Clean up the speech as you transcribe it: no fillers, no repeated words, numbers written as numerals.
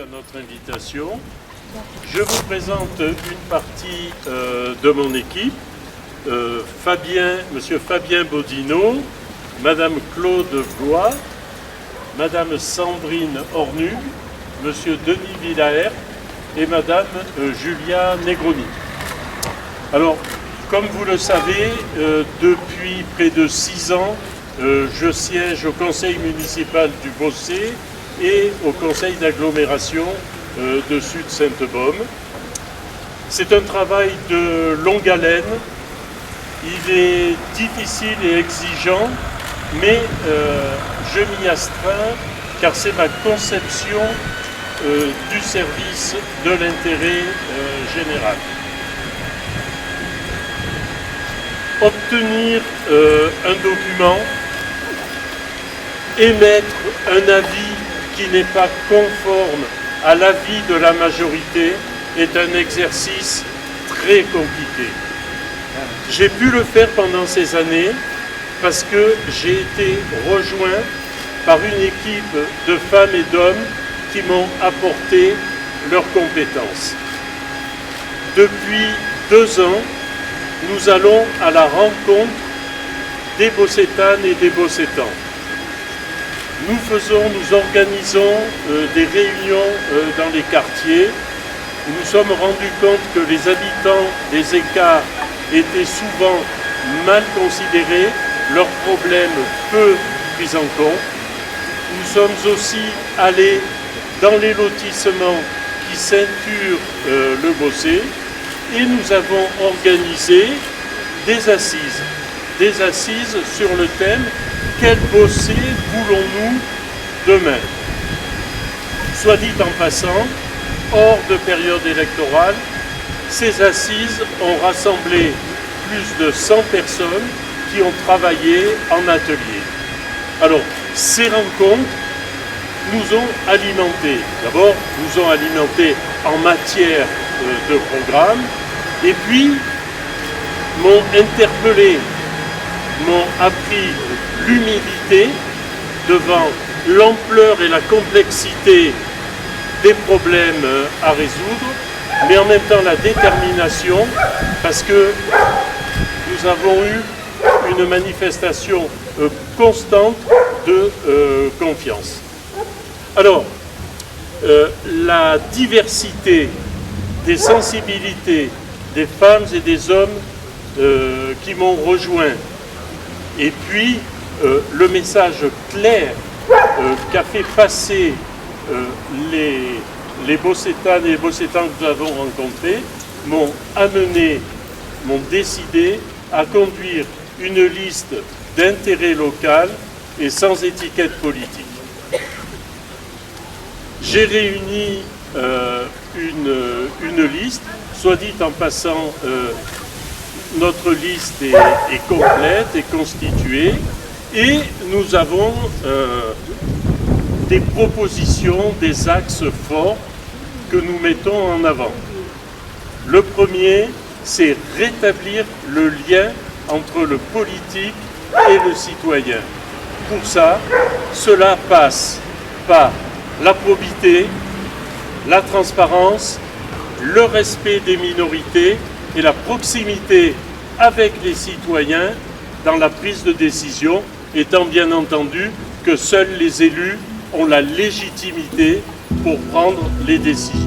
à notre invitation. Je vous présente une partie de mon équipe. Monsieur Fabien Bodino, Madame Claude Blois, Madame Sandrine Ornug, Monsieur Denis Villaert et Madame Julia Negroni. Alors, comme vous le savez, depuis près de 6 ans, je siège au conseil municipal du Bossé et au conseil d'agglomération de Sud-Sainte-Baume. C'est un travail de longue haleine. Il est difficile et exigeant, mais je m'y astreins car c'est ma conception du service de l'intérêt général. Obtenir un document, émettre un avis qui n'est pas conforme à l'avis de la majorité est un exercice très compliqué. J'ai pu le faire pendant ces années parce que j'ai été rejoint par une équipe de femmes et d'hommes qui m'ont apporté leurs compétences. Depuis 2 ans, nous allons à la rencontre des Bossétanes et des Bossétans. Nous organisons des réunions dans les quartiers. Nous nous sommes rendus compte que les habitants des écarts étaient souvent mal considérés, leurs problèmes peu pris en compte. Nous sommes aussi allés dans les lotissements qui ceinturent le Bossé et nous avons organisé des assises sur le thème « Quel Bossé voulons-nous demain ?» Soit dit en passant, hors de période électorale, ces assises ont rassemblé plus de 100 personnes qui ont travaillé en atelier. Alors, ces rencontres nous ont alimentés. D'abord, nous ont alimentés en matière de programme, et puis m'ont interpellé, m'ont appris l'humilité devant l'ampleur et la complexité des problèmes à résoudre, mais en même temps la détermination, parce que nous avons eu une manifestation constante de confiance. Alors, la diversité des sensibilités des femmes et des hommes qui m'ont rejoint, et puis le message clair qu'a fait passer les Bossétanes et les Bossétans que nous avons rencontrés m'ont décidé à conduire une liste d'intérêt local et sans étiquette politique. J'ai réuni une liste, soit dit en passant, notre liste est complète et constituée, et nous avons des propositions, des axes forts que nous mettons en avant. Le premier, c'est rétablir le lien entre le politique et le citoyen. Pour ça, cela passe par la probité, la transparence, le respect des minorités et la proximité avec les citoyens dans la prise de décision, étant bien entendu que seuls les élus ont la légitimité pour prendre les décisions.